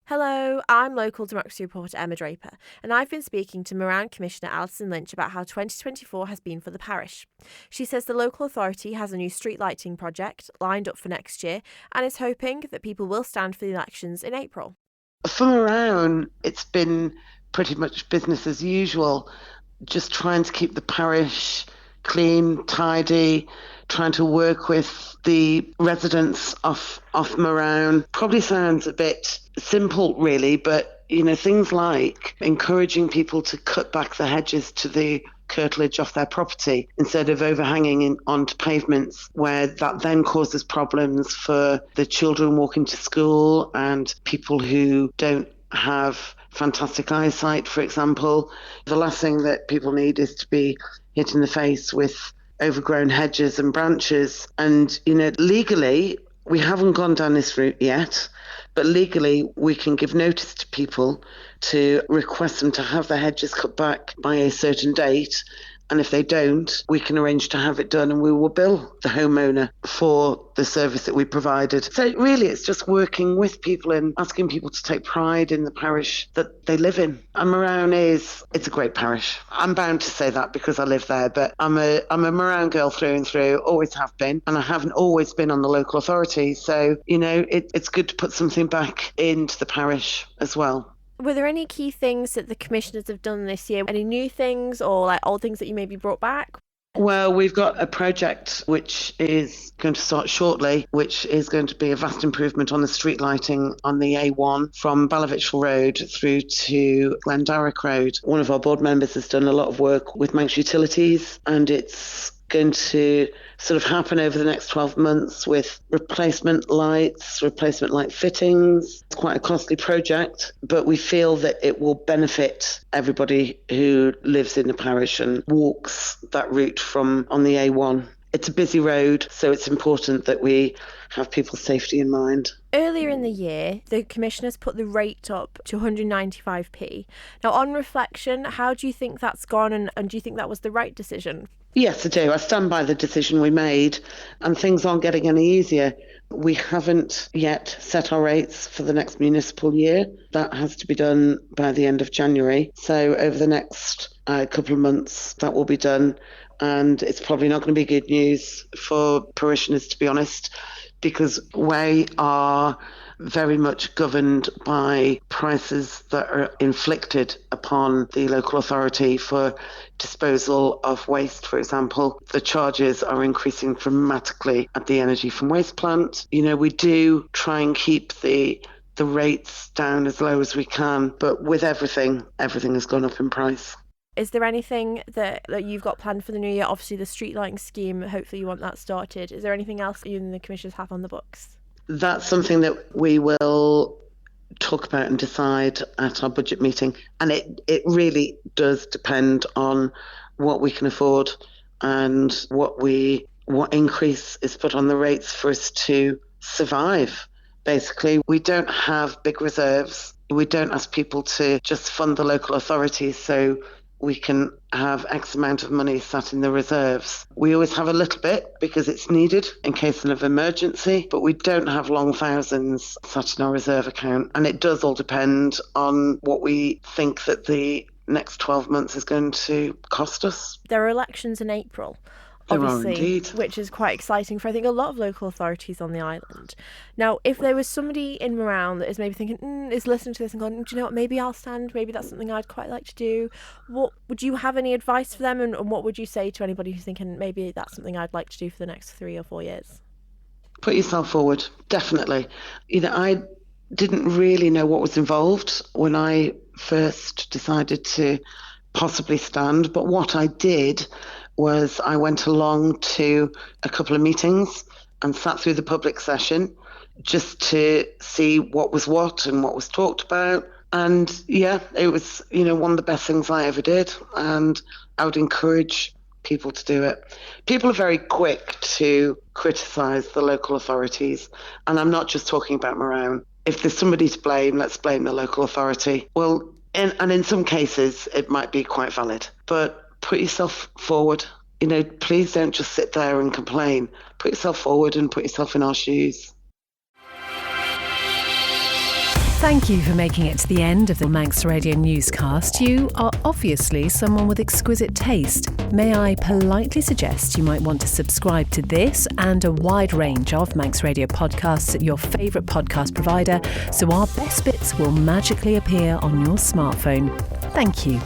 Hello, I'm local democracy reporter Emma Draper, and I've been speaking to Marown Commissioner Alison Lynch about how 2024 has been for the parish. She says the local authority has a new street lighting project lined up for next year and is hoping that people will stand for the elections in April. For Marown, it's been pretty much business as usual, just trying to keep the parish clean, tidy, trying to work with the residents of Marown. Probably sounds a bit simple, really, but things like encouraging people to cut back the hedges to the curtilage off their property instead of overhanging onto pavements, where that then causes problems for the children walking to school and people who don't have fantastic eyesight, for example. The last thing that people need is to be hit in the face with overgrown hedges and branches. And, legally, we haven't gone down this route yet, but legally we can give notice to people to request them to have their hedges cut back by a certain date. And if they don't, we can arrange to have it done and we will bill the homeowner for the service that we provided. So really, it's just working with people and asking people to take pride in the parish that they live in. And Marown it's a great parish. I'm bound to say that because I live there, but I'm a Marown girl through and through, always have been, and I haven't always been on the local authority. So, it's good to put something back into the parish as well. Were there any key things that the commissioners have done this year? Any new things or old things that you maybe brought back? Well, we've got a project which is going to start shortly, which is going to be a vast improvement on the street lighting on the A1 from Ballavitchel Road through to Glendarrick Road. One of our board members has done a lot of work with Manx Utilities, and it's going to sort of happen over the next 12 months with replacement light fittings. It's quite a costly project, but we feel that it will benefit everybody who lives in the parish and walks that route from on the A1. It's a busy road, so it's important that we have people's safety in mind. Earlier in the year, the commissioners put the rate up to 195p. Now, on reflection, how do you think that's gone, and do you think that was the right decision? Yes, I do. I stand by the decision we made, and things aren't getting any easier. We haven't yet set our rates for the next municipal year. That has to be done by the end of January. So over the next couple of months, that will be done. And it's probably not going to be good news for parishioners, to be honest, because we are very much governed by prices that are inflicted upon the local authority for disposal of waste, for example. The charges are increasing dramatically at the energy from waste plant. We do try and keep the rates down as low as we can, but with everything has gone up in price. Is there anything that you've got planned for the new year? Obviously, the street lighting scheme, hopefully you want that started. Is there anything else you and the commissioners have on the books? That's something that we will talk about and decide at our budget meeting. And it really does depend on what we can afford and what increase is put on the rates for us to survive. Basically, we don't have big reserves. We don't ask people to just fund the local authorities so we can have X amount of money sat in the reserves. We always have a little bit because it's needed in case of emergency, but we don't have long thousands sat in our reserve account. And it does all depend on what we think that the next 12 months is going to cost us. There are elections in April. Obviously, which is quite exciting for, I think, a lot of local authorities on the island. Now, if there was somebody in Marown that is maybe thinking, is listening to this and going, do you know what, maybe I'll stand, maybe that's something I'd quite like to do. What would you have any advice for them, and what would you say to anybody who's thinking, maybe that's something I'd like to do for the next 3 or 4 years? Put yourself forward, definitely. I didn't really know what was involved when I first decided to possibly stand, but what I did was I went along to a couple of meetings and sat through the public session just to see what was what and what was talked about. And yeah, it was, one of the best things I ever did. And I would encourage people to do it. People are very quick to criticise the local authorities. And I'm not just talking about Marown. If there's somebody to blame, let's blame the local authority. Well, and in some cases, it might be quite valid. But put yourself forward. Please don't just sit there and complain. Put yourself forward and put yourself in our shoes. Thank you for making it to the end of the Manx Radio Newscast. You are obviously someone with exquisite taste. May I politely suggest you might want to subscribe to this and a wide range of Manx Radio podcasts at your favourite podcast provider, so our best bits will magically appear on your smartphone. Thank you.